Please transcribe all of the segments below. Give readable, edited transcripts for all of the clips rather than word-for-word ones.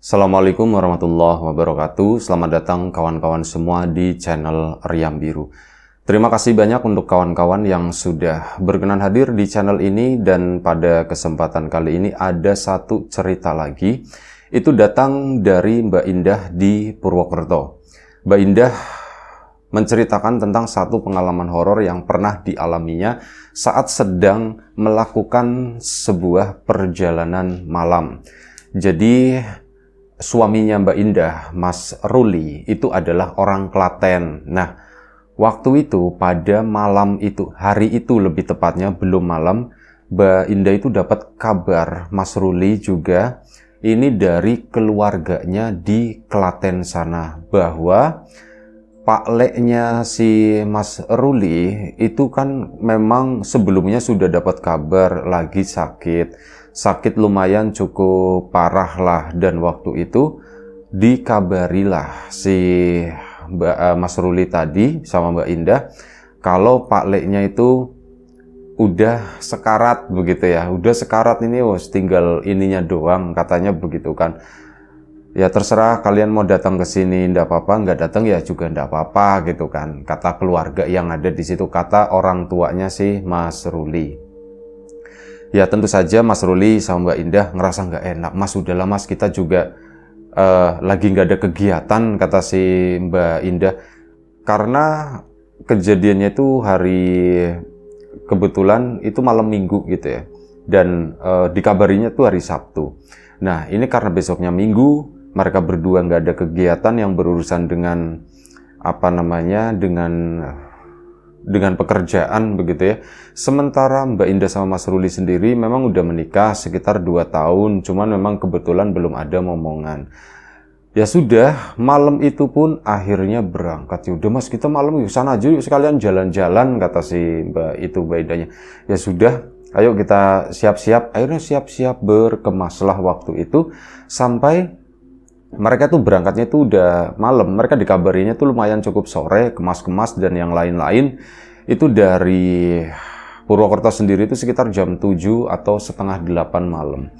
Assalamualaikum warahmatullahi wabarakatuh. Selamat datang kawan-kawan semua di channel Riam Biru. Terima kasih banyak untuk kawan-kawan yang sudah berkenan hadir di channel ini, dan pada kesempatan kali ini ada satu cerita lagi. Itu datang dari Mbak Indah di Purwokerto. Mbak Indah menceritakan tentang satu pengalaman horor yang pernah dialaminya saat sedang melakukan sebuah perjalanan malam. Jadi suaminya Mbak Indah, Mas Ruli, itu adalah orang Klaten. Nah, waktu itu pada malam itu, hari itu lebih tepatnya, belum malam, Mbak Indah itu dapat kabar Mas Ruli juga ini dari keluarganya di Klaten sana, bahwa Pak Leknya si Mas Ruli itu kan memang sebelumnya sudah dapat kabar lagi sakit lumayan cukup parah lah, dan waktu itu dikabarilah si Mas Ruli tadi sama Mbak Indah kalau Pak Leknya itu udah sekarat begitu ya, udah sekarat ini, tinggal ininya doang katanya begitu kan. Ya terserah kalian mau datang ke sini ndak apa-apa, nggak datang ya juga ndak apa-apa gitu kan, kata keluarga yang ada di situ, kata orang tuanya si Mas Ruli. Ya tentu saja Mas Ruli sama Mbak Indah ngerasa nggak enak. Mas, udahlah Mas, kita juga lagi nggak ada kegiatan, kata si Mbak Indah. Karena kejadiannya itu kebetulan itu malam Minggu gitu ya. Dan dikabarinya tuh hari Sabtu. Nah ini karena besoknya Minggu, mereka berdua nggak ada kegiatan yang berurusan dengan dengan pekerjaan begitu ya. Sementara Mbak Indah sama Mas Ruli sendiri memang udah menikah sekitar 2 tahun, cuman memang kebetulan belum ada momongan. Ya sudah, malam itu pun akhirnya berangkat. Ya udah Mas, kita malam yuk sana aja yuk, sekalian jalan-jalan, kata si Mbak Indahnya. Ya sudah, ayo kita siap-siap. Akhirnya siap-siap berkemaslah waktu itu sampai mereka tuh berangkatnya tuh udah malam. Mereka dikabarinya tuh lumayan cukup sore, kemas-kemas dan yang lain-lain. Itu dari Purwokerto sendiri itu sekitar jam 7 atau setengah 8 malam.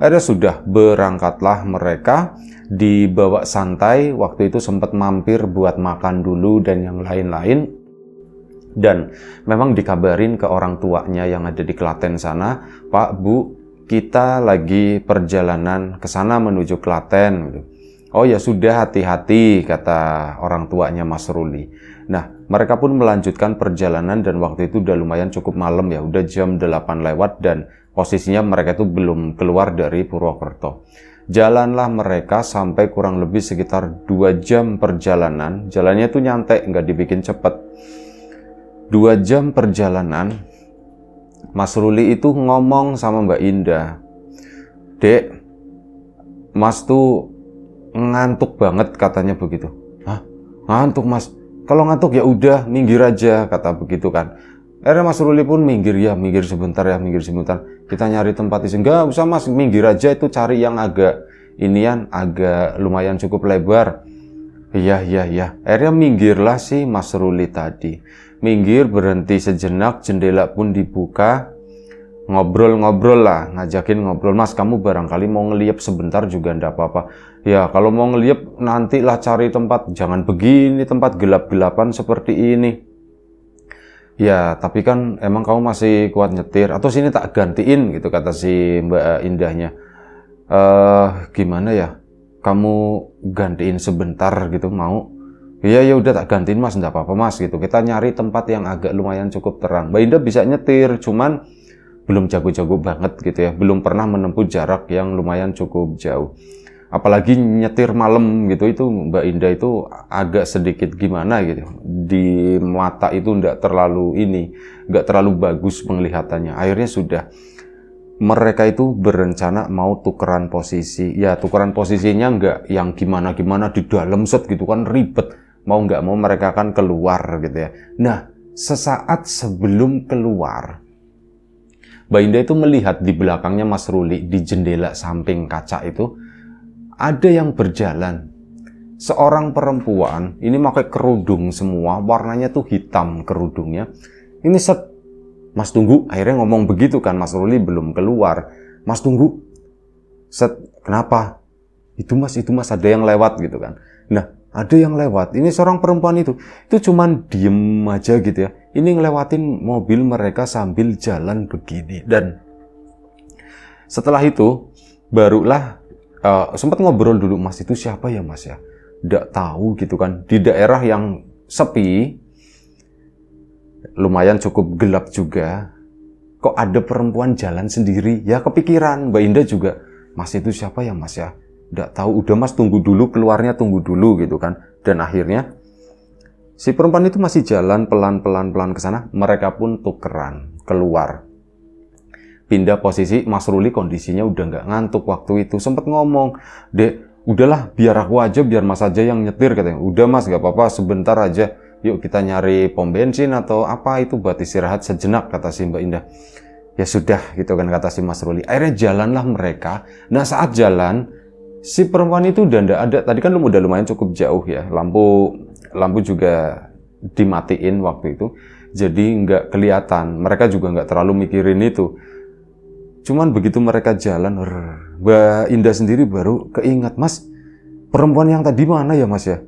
Akhirnya sudah berangkatlah mereka, dibawa santai. Waktu itu sempat mampir buat makan dulu dan yang lain-lain. Dan memang dikabarin ke orang tuanya yang ada di Klaten sana, Pak, Bu, kita lagi perjalanan ke sana menuju Klaten. Oh ya sudah, hati-hati, kata orang tuanya Mas Ruli. Nah, mereka pun melanjutkan perjalanan dan waktu itu udah lumayan cukup malam ya, udah jam 8 lewat dan posisinya mereka itu belum keluar dari Purwokerto. Jalanlah mereka sampai kurang lebih sekitar 2 jam perjalanan. Jalannya tuh nyantai, nggak dibikin cepet. 2 jam perjalanan, Mas Ruli itu ngomong sama Mbak Indah, Dek, Mas tuh ngantuk banget, katanya begitu. Hah? Ngantuk Mas? Kalau ngantuk ya udah minggir aja, kata begitu kan. Akhirnya Mas Ruli pun minggir sebentar ya, minggir sebentar. Kita nyari tempat isi. Enggak usah Mas, minggir aja, itu cari yang agak lumayan cukup lebar. Iya. Akhirnya minggirlah si Mas Ruli tadi. Minggir, berhenti sejenak, jendela pun dibuka. Ngobrol-ngobrol lah, ngajakin ngobrol. Mas, kamu barangkali mau ngeliap sebentar juga ndak apa-apa. Ya, kalau mau ngeliap nantilah cari tempat. Jangan begini, tempat gelap-gelapan seperti ini. Ya, tapi kan emang kamu masih kuat nyetir. Atau sini tak gantiin gitu, kata si Mbak Indahnya. Gimana ya? Kamu gantiin sebentar gitu, mau? Iya, ya udah tak gantiin Mas, ndak apa-apa Mas gitu. Kita nyari tempat yang agak lumayan cukup terang. Mbak Indah bisa nyetir, cuman belum jago-jago banget gitu ya, belum pernah menempuh jarak yang lumayan cukup jauh. Apalagi nyetir malam gitu, itu Mbak Indah itu agak sedikit gimana gitu. Di mata itu nggak terlalu bagus penglihatannya. Akhirnya sudah, mereka itu berencana mau tukeran posisi. Ya tukeran posisinya nggak yang gimana-gimana di dalam set gitu kan, ribet. Mau nggak mau mereka kan keluar gitu ya. Nah, sesaat sebelum keluar, Mbak Indah itu melihat di belakangnya Mas Ruli, di jendela samping kaca itu, ada yang berjalan. Seorang perempuan, ini pakai kerudung semua, warnanya tuh hitam kerudungnya. Ini set, Mas tunggu, akhirnya ngomong begitu kan, Mas Ruli belum keluar. Mas tunggu, set, kenapa? itu mas ada yang lewat gitu kan. Nah, ada yang lewat, ini seorang perempuan itu cuman diem aja gitu ya. Ini ngelewatin mobil mereka sambil jalan begini. Dan setelah itu barulah sempat ngobrol dulu, mas itu siapa ya mas ya, nggak tahu gitu kan. Di daerah yang sepi, lumayan cukup gelap juga, kok ada perempuan jalan sendiri. Ya kepikiran Mbak Indah juga, mas itu siapa ya mas ya, nggak tahu, udah mas tunggu dulu, keluarnya tunggu dulu gitu kan. Dan akhirnya si perempuan itu masih jalan pelan-pelan ke sana, mereka pun tukeran keluar. Pindah posisi, Mas Ruli kondisinya udah nggak ngantuk waktu itu. Sempet ngomong, Dek, udahlah biar aku aja, biar mas aja yang nyetir katanya. Udah mas, nggak apa-apa, sebentar aja. Yuk kita nyari pom bensin atau apa itu buat istirahat sejenak, kata si Mbak Indah. Ya sudah gitu kan, kata si Mas Ruli. Akhirnya jalanlah mereka. Nah saat jalan, si perempuan itu udah nggak ada. Tadi kan udah lumayan cukup jauh ya. Lampu juga dimatiin waktu itu. Jadi nggak kelihatan. Mereka juga nggak terlalu mikirin itu. Cuman begitu mereka jalan, Mbak Indah sendiri baru keingat, mas, perempuan yang tadi mana ya mas ya?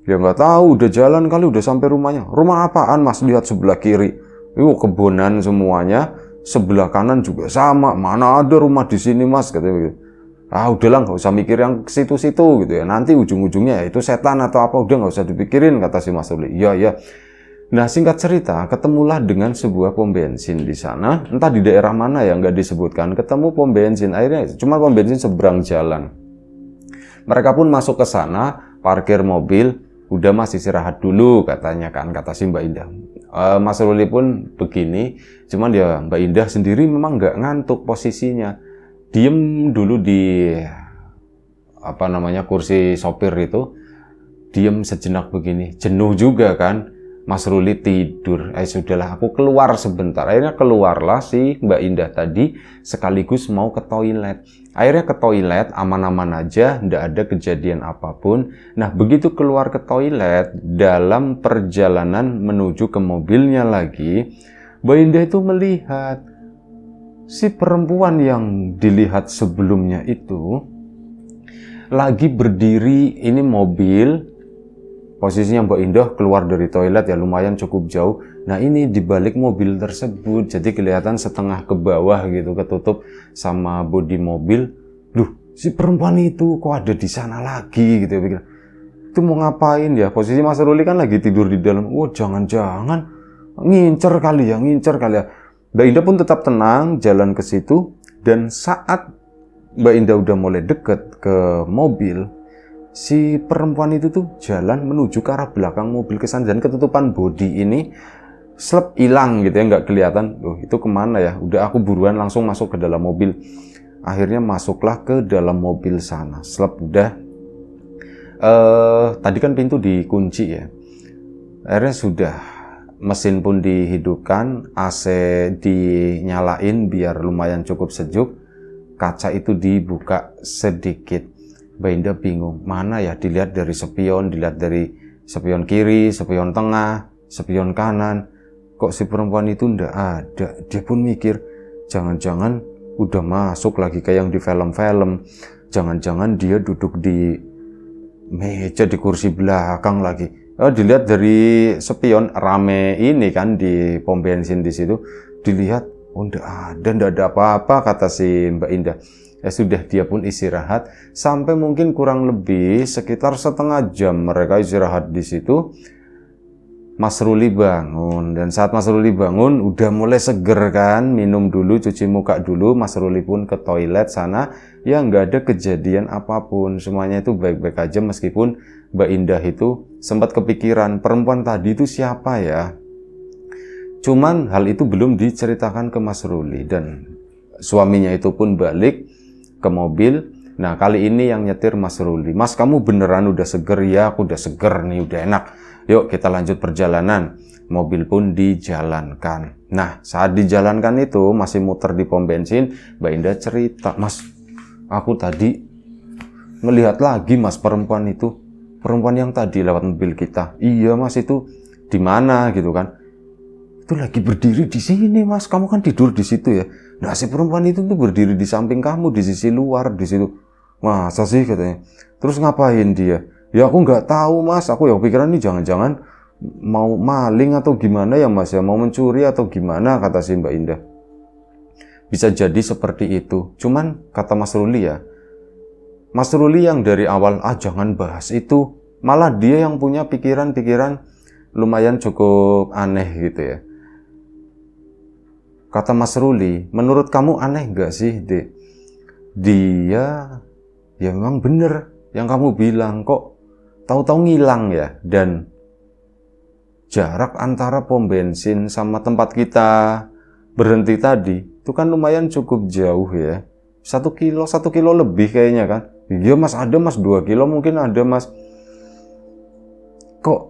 Ya nggak tahu, udah jalan kali, udah sampai rumahnya. Rumah apaan mas? Lihat sebelah kiri, kebonan semuanya. Sebelah kanan juga sama. Mana ada rumah di sini mas? Katanya begitu. Ah udahlah, nggak usah mikir yang ke situ-situ gitu ya. Nanti ujung-ujungnya ya itu setan atau apa, udah nggak usah dipikirin, kata si Mas Ruli. Iya ya. Nah singkat cerita, ketemulah dengan sebuah pom bensin di sana, entah di daerah mana ya nggak disebutkan. Ketemu pom bensin, akhirnya cuma pom bensin seberang jalan. Mereka pun masuk ke sana, parkir mobil. Udah mas istirahat dulu katanya kan, kata si Mbak Indah. Mas Ruli pun begini, cuman ya Mbak Indah sendiri memang nggak ngantuk posisinya. Diem dulu di kursi sopir itu, diem sejenak begini, jenuh juga kan. Mas Ruli tidur. Sudahlah, aku keluar sebentar. Akhirnya keluarlah si Mbak Indah tadi, sekaligus mau ke toilet. Akhirnya ke toilet, aman-aman aja, ndak ada kejadian apapun. Nah, begitu keluar ke toilet, dalam perjalanan menuju ke mobilnya lagi, Mbak Indah itu melihat si perempuan yang dilihat sebelumnya itu lagi berdiri, ini mobil. Posisinya Mbak Indah keluar dari toilet ya lumayan cukup jauh. Nah ini di balik mobil tersebut, jadi kelihatan setengah ke bawah gitu, ketutup sama bodi mobil. Duh, si perempuan itu kok ada di sana lagi gitu ya, pikir. Itu mau ngapain ya? Posisi Mas Ruli kan lagi tidur di dalam. Oh jangan-jangan ngincer kali ya. Mbak Indah pun tetap tenang jalan ke situ. Dan saat Mbak Indah udah mulai deket ke mobil, si perempuan itu tuh jalan menuju ke arah belakang mobil kesan, dan ketutupan bodi ini slep hilang gitu ya, nggak kelihatan. Loh itu kemana ya? Udah aku buruan langsung masuk ke dalam mobil. Akhirnya masuklah ke dalam mobil sana. Slep udah. Tadi kan pintu dikunci ya. Akhirnya sudah, mesin pun dihidupkan, AC dinyalain biar lumayan cukup sejuk. Kaca itu dibuka sedikit. Mbak Indah bingung, mana ya, dilihat dari spion, dilihat dari spion kiri, spion tengah, spion kanan. Kok si perempuan itu ndak ada? Dia pun mikir, jangan-jangan udah masuk lagi kayak yang di film-film. Jangan-jangan dia duduk di meja di kursi belakang lagi. Dilihat dari spion, rame ini kan di pom bensin di situ. Dilihat, oh ndak ada apa-apa, kata si Mbak Indah. Ya sudah, dia pun istirahat sampai mungkin kurang lebih sekitar setengah jam mereka istirahat di situ. Mas Ruli bangun, dan saat Mas Ruli bangun udah mulai seger kan, minum dulu, cuci muka dulu. Mas Ruli pun ke toilet sana, ya nggak ada kejadian apapun, semuanya itu baik-baik aja, meskipun Mbak Indah itu sempat kepikiran perempuan tadi itu siapa ya. Cuman hal itu belum diceritakan ke Mas Ruli, dan suaminya itu pun balik ke mobil. Nah kali ini yang nyetir Mas Ruli. Mas kamu beneran udah seger? Ya aku udah seger nih, udah enak. Yuk kita lanjut perjalanan. Mobil pun dijalankan. Nah saat dijalankan itu masih muter di pom bensin, Mbak Indah cerita, Mas aku tadi ngelihat lagi mas perempuan itu. Perempuan yang tadi lewat mobil kita. Iya mas, itu di mana gitu kan. Itu lagi berdiri di sini mas, kamu kan tidur di situ ya. Nah si perempuan itu tuh berdiri di samping kamu, di sisi luar di situ. Masa sih katanya. Terus ngapain dia? Ya aku nggak tahu mas, aku ya pikiran ini jangan-jangan mau maling atau gimana ya mas ya, mau mencuri atau gimana, kata si Mbak Indah. Bisa jadi seperti itu. Cuman kata Mas Ruli ya, Mas Ruli yang dari awal jangan bahas itu, malah dia yang punya pikiran-pikiran lumayan cukup aneh gitu ya. Kata Mas Ruli, menurut kamu aneh gak sih Dek? Dia ya memang bener yang kamu bilang, kok tahu-tahu ngilang ya. Dan jarak antara pom bensin sama tempat kita berhenti tadi itu kan lumayan cukup jauh ya. 1 kilo lebih kayaknya kan. Iya mas, ada mas, 2 kilo mungkin ada mas. Kok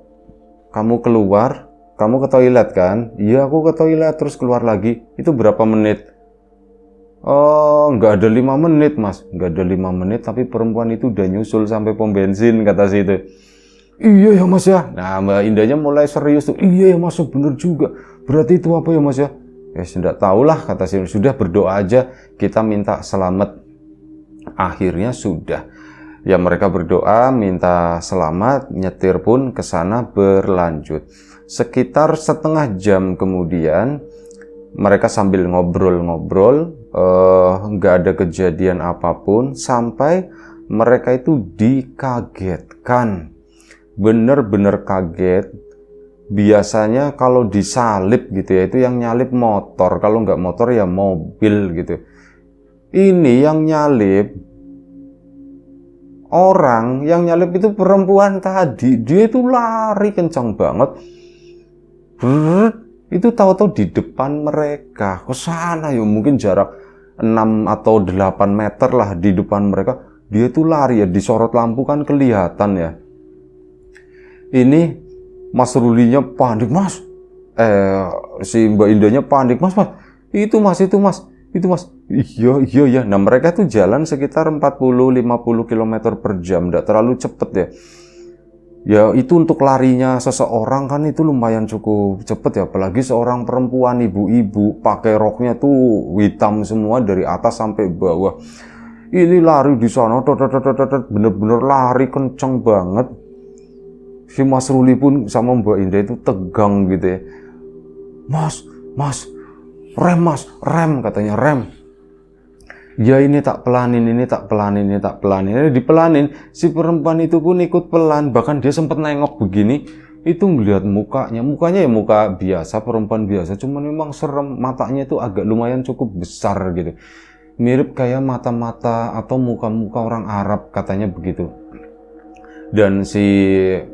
kamu keluar, kamu ke toilet kan? Iya aku ke toilet terus keluar lagi. Itu berapa menit? Oh, nggak ada 5 menit mas. Nggak ada 5 menit tapi perempuan itu udah nyusul sampai pom bensin, kata si itu. Iya ya mas ya. Nah Mbak Indahnya mulai serius tuh. Iya ya mas, bener juga. Berarti itu apa ya mas ya? Ya sudah tahulah, kata si, sudah berdoa aja, kita minta selamat. Akhirnya sudah. Ya mereka berdoa minta selamat, nyetir pun ke sana berlanjut. Sekitar setengah jam kemudian mereka sambil ngobrol-ngobrol, nggak ada kejadian apapun sampai mereka itu dikagetkan. Bener-bener kaget. Biasanya kalau disalip gitu ya, itu yang nyalip motor, kalau nggak motor ya mobil gitu. Ini yang nyalip orang, yang nyalip itu perempuan tadi. Dia itu lari kencang banget. Itu tahu-tahu di depan mereka ke sana ya, mungkin jarak 6 atau 8 meter lah di depan mereka. Dia itu lari ya, disorot lampu kan kelihatan ya. Ini Mas Rulinya panik, mas. Si Mbak Indahnya panik, mas. Itu mas. Iya. Nah mereka tuh jalan sekitar 40-50 km per jam, nggak terlalu cepet ya. Ya itu untuk larinya seseorang kan itu lumayan cukup cepet ya, apalagi seorang perempuan, ibu-ibu, pakai roknya tuh hitam semua dari atas sampai bawah. Ini lari di sana, bener-bener lari kenceng banget. Si Mas Ruli pun sama Mbak Indah itu tegang gitu ya. Mas, rem katanya, rem. Ya ini tak pelanin. Ini dipelanin. Si perempuan itu pun ikut pelan, bahkan dia sempat nengok begini. Itu melihat mukanya ya muka biasa, perempuan biasa, cuman memang serem, matanya itu agak lumayan cukup besar gitu. Mirip kayak mata-mata atau muka-muka orang Arab, katanya begitu. Dan si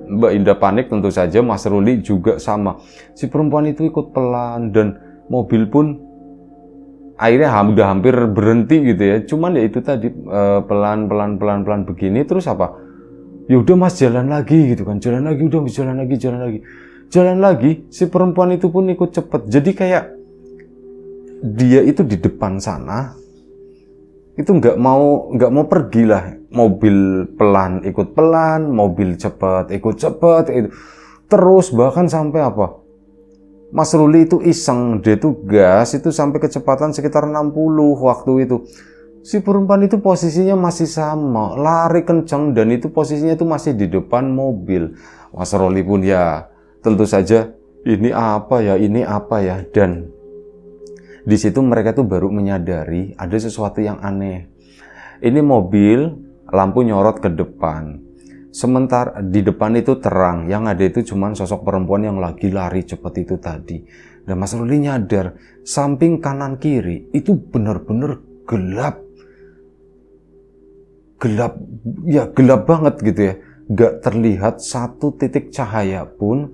Mbak Indah panik tentu saja, Mas Ruli juga sama. Si perempuan itu ikut pelan dan mobil pun akhirnya udah hampir berhenti gitu ya. Cuman ya itu tadi pelan begini, terus apa? Ya udah mas, jalan lagi gitu kan. Jalan lagi. Si perempuan itu pun ikut cepet. Jadi kayak dia itu di depan sana itu nggak mau pergi lah. Mobil pelan ikut pelan, mobil cepat ikut cepat, terus bahkan sampai apa? Mas Ruli itu iseng, dia tuh gas itu sampai kecepatan sekitar 60 waktu itu. Si perempuan itu posisinya masih sama, lari kencang, dan itu posisinya itu masih di depan mobil. Mas Ruli pun ya tentu saja ini apa ya, dan di situ mereka tuh baru menyadari ada sesuatu yang aneh. Ini mobil lampu nyorot ke depan, sementara di depan itu terang, yang ada itu cuman sosok perempuan yang lagi lari cepat itu tadi. Dan Mas Ruli nyadar samping kanan kiri itu benar-benar gelap banget gitu ya. Gak terlihat satu titik cahaya pun,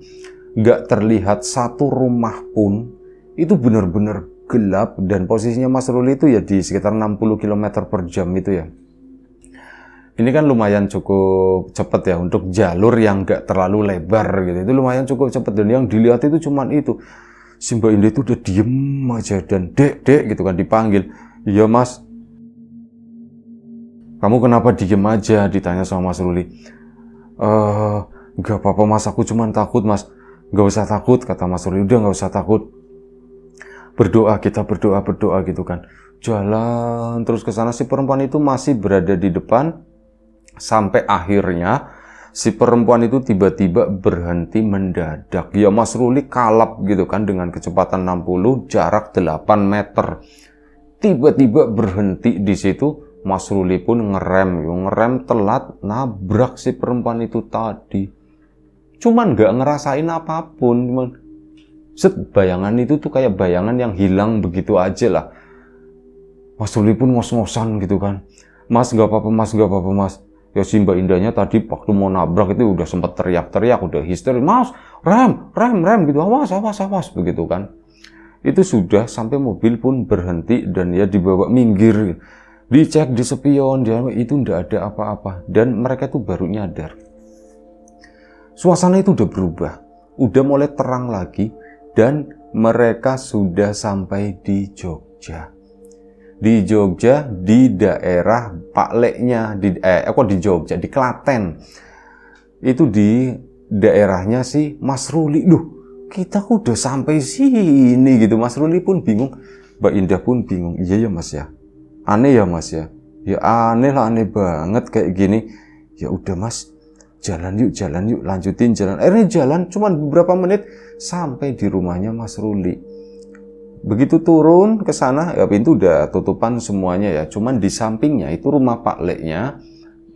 gak terlihat satu rumah pun. Itu benar-benar gelap, dan posisinya Mas Ruli itu ya di sekitar 60 km per jam itu ya. Ini kan lumayan cukup cepet ya untuk jalur yang gak terlalu lebar gitu. Itu lumayan cukup cepet, dan yang dilihat itu cuman itu. Si Mbak Indah itu udah diem aja, dan dek gitu kan dipanggil. Iya mas. Kamu kenapa diem aja, ditanya sama Mas Ruli. Gak apa-apa mas, aku cuman takut mas. Gak usah takut, kata Mas Ruli. Udah gak usah takut. Kita berdoa gitu kan. jalan terus ke sana. Si perempuan itu masih berada di depan, sampai akhirnya si perempuan itu tiba-tiba berhenti mendadak. Ya Mas Ruli kalap gitu kan, dengan kecepatan 60, jarak 8 meter. Tiba-tiba berhenti di situ. Mas Ruli pun ngerem telat, nabrak si perempuan itu tadi. Cuman gak ngerasain apapun, cuman bayangan itu tuh kayak bayangan yang hilang begitu aja lah. Mas Ruli pun ngos-ngosan gitu kan. Mas gak apa-apa mas, gak apa-apa mas. Ya si Mbak Indahnya tadi waktu mau nabrak itu udah sempet teriak-teriak, udah histeris, mas rem gitu, awas begitu kan. Itu sudah sampai mobil pun berhenti dan ya dibawa minggir, dicek di spion, itu ndak ada apa-apa, dan mereka tuh baru nyadar. Suasana itu udah berubah, udah mulai terang lagi, dan mereka sudah sampai di Jogja. Di Jogja, di daerah Pak Leknya, di Jogja, di Klaten. Itu di daerahnya si Mas Ruli. Loh, kita udah sampai sini gitu. Mas Ruli pun bingung, Mbak Indah pun bingung. Iya ya mas ya, aneh ya mas ya. Ya aneh lah, aneh banget kayak gini. Ya udah mas, jalan yuk, lanjutin jalan. Akhirnya jalan, cuman beberapa menit sampai di rumahnya Mas Ruli. Begitu turun ke sana, ya pintu udah tutupan semuanya ya. Cuman di sampingnya itu rumah Pak Leknya,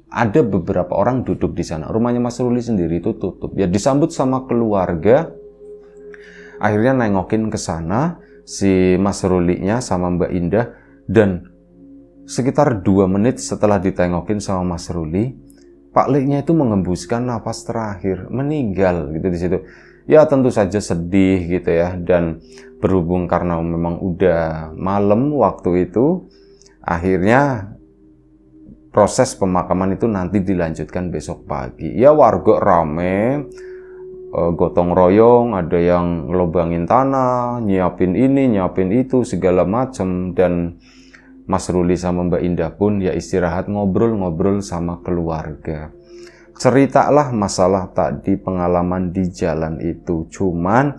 ada beberapa orang duduk di sana. Rumahnya Mas Ruli sendiri itu tutup. Ya disambut sama keluarga. Akhirnya nengokin ke sana si Mas Rulinya sama Mbak Indah, dan sekitar 2 menit setelah ditengokin sama Mas Ruli, Pak Leknya itu mengembuskan napas terakhir, meninggal gitu di situ. Ya tentu saja sedih gitu ya, dan berhubung karena memang udah malam waktu itu, akhirnya proses pemakaman itu nanti dilanjutkan besok pagi. Ya warga rame, gotong royong, ada yang ngelobangin tanah, nyiapin ini, nyiapin itu, segala macam. Dan Mas Ruli sama Mbak Indah pun ya istirahat, ngobrol-ngobrol sama keluarga. Ceritalah masalah tadi, pengalaman di jalan itu. Cuman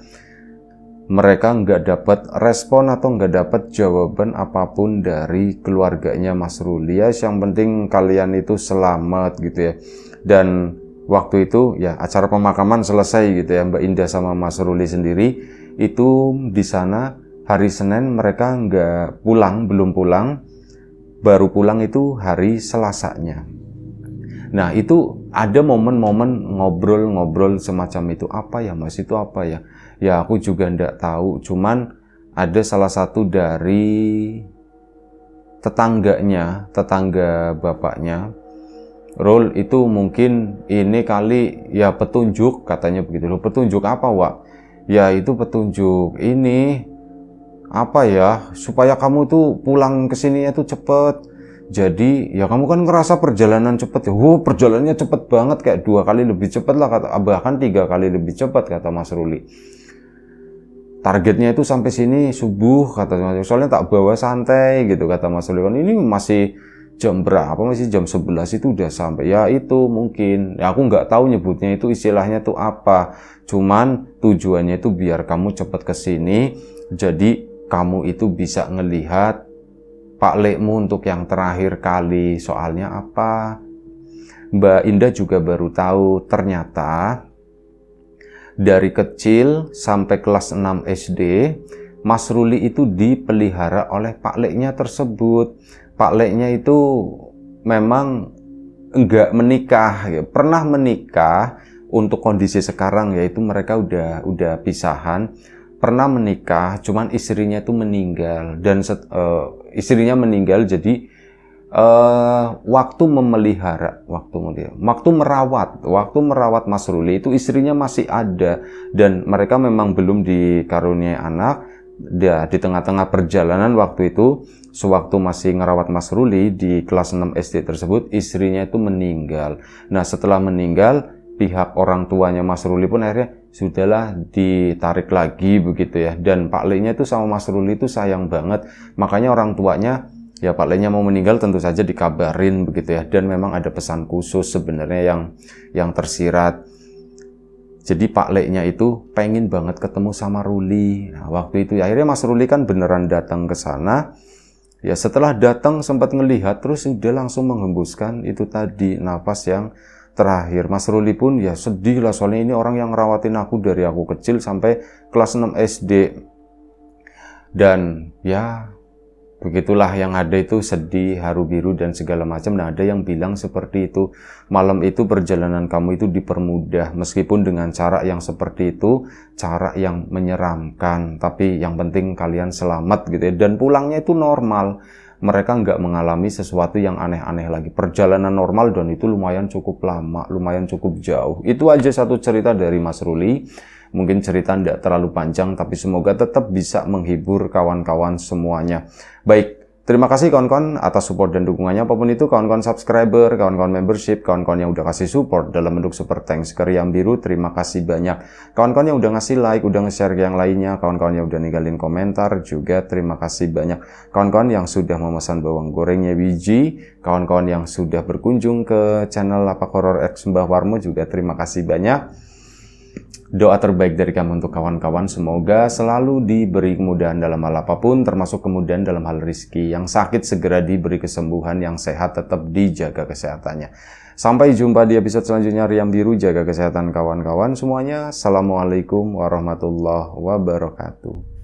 mereka nggak dapat respon atau nggak dapat jawaban apapun dari keluarganya Mas Ruli. Ya, yang penting kalian itu selamat gitu ya. Dan waktu itu ya acara pemakaman selesai gitu ya. Mbak Indah sama Mas Ruli sendiri itu di sana hari Senin, mereka nggak pulang, belum pulang. Baru pulang itu hari Selasanya. Nah itu ada momen-momen ngobrol-ngobrol semacam itu. Apa ya mas, itu apa ya? Ya aku juga ndak tahu. Cuman ada salah satu dari tetangganya, tetangga bapaknya, Rul, itu mungkin ini kali ya petunjuk, katanya begitu. Loh, petunjuk apa Wak? Ya itu petunjuk ini, apa ya, supaya kamu tuh pulang ke sini itu cepet. Jadi ya kamu kan ngerasa perjalanan cepet ya. Perjalanannya cepet banget, kayak 2 kali lebih cepet lah, bahkan 3 kali lebih cepet, kata Mas Ruli. Targetnya itu sampai sini subuh, kata Mas Ruli. Soalnya tak bawa santai gitu, kata Mas Ruli. Kan ini masih jam berapa? Masih jam 11 itu udah sampai. Ya itu mungkin. Ya aku nggak tahu nyebutnya itu istilahnya tuh apa. Cuman tujuannya itu biar kamu cepet ke sini. Jadi kamu itu bisa ngelihat Pak Lekmu untuk yang terakhir kali. Soalnya apa? Mbak Indah juga baru tahu ternyata dari kecil sampai kelas 6 SD, Mas Ruli itu dipelihara oleh Pak Leknya tersebut. Pak Leknya itu memang enggak menikah, ya. Pernah menikah untuk kondisi sekarang, yaitu mereka udah pisahan. Pernah menikah, cuman istrinya itu meninggal, dan istrinya meninggal, jadi waktu merawat Mas Ruli itu istrinya masih ada, dan mereka memang belum dikaruniai anak. Di tengah-tengah perjalanan waktu itu, sewaktu masih ngerawat Mas Ruli di kelas 6 SD tersebut, istrinya itu meninggal. Nah setelah meninggal, pihak orang tuanya Mas Ruli pun akhirnya sudahlah ditarik lagi begitu ya. Dan Pak Leknya itu sama Mas Ruli itu sayang banget, makanya orang tuanya ya Pak Leknya mau meninggal tentu saja dikabarin begitu ya. Dan memang ada pesan khusus sebenarnya yang tersirat. Jadi Pak Leknya itu pengen banget ketemu sama Ruli. Nah waktu itu akhirnya Mas Ruli kan beneran datang ke sana. Ya setelah datang sempat ngelihat, terus dia langsung menghembuskan itu tadi napas yang terakhir. Mas Ruli pun ya sedih lah, soalnya ini orang yang ngerawatin aku dari aku kecil sampai kelas 6 SD. Dan ya begitulah, yang ada itu sedih, haru biru dan segala macam. Nah, ada yang bilang seperti itu. Malam itu perjalanan kamu itu dipermudah, meskipun dengan cara yang seperti itu, cara yang menyeramkan. Tapi yang penting kalian selamat gitu ya. Dan pulangnya itu normal. Mereka nggak mengalami sesuatu yang aneh-aneh lagi. Perjalanan normal dan itu lumayan cukup lama, lumayan cukup jauh. Itu aja satu cerita dari Mas Ruli. Mungkin cerita tidak terlalu panjang, tapi semoga tetap bisa menghibur kawan-kawan semuanya. Baik, terima kasih kawan-kawan atas support dan dukungannya. Apapun itu, kawan-kawan subscriber, kawan-kawan membership, kawan-kawan yang udah kasih support dalam bentuk super thanks ke Riam Biru, terima kasih banyak. Kawan-kawan yang udah ngasih like, udah nge-share ke yang lainnya, kawan-kawan yang udah ninggalin komentar juga terima kasih banyak. Kawan-kawan yang sudah memesan bawang gorengnya Wiji, kawan-kawan yang sudah berkunjung ke channel Lapak Horor X Mbah Warmo juga terima kasih banyak. Doa terbaik dari kami untuk kawan-kawan, semoga selalu diberi kemudahan dalam hal apapun, termasuk kemudahan dalam hal rezeki. Yang sakit segera diberi kesembuhan, yang sehat tetap dijaga kesehatannya. Sampai jumpa di episode selanjutnya Riam Biru, jaga kesehatan kawan-kawan semuanya. Assalamualaikum warahmatullahi wabarakatuh.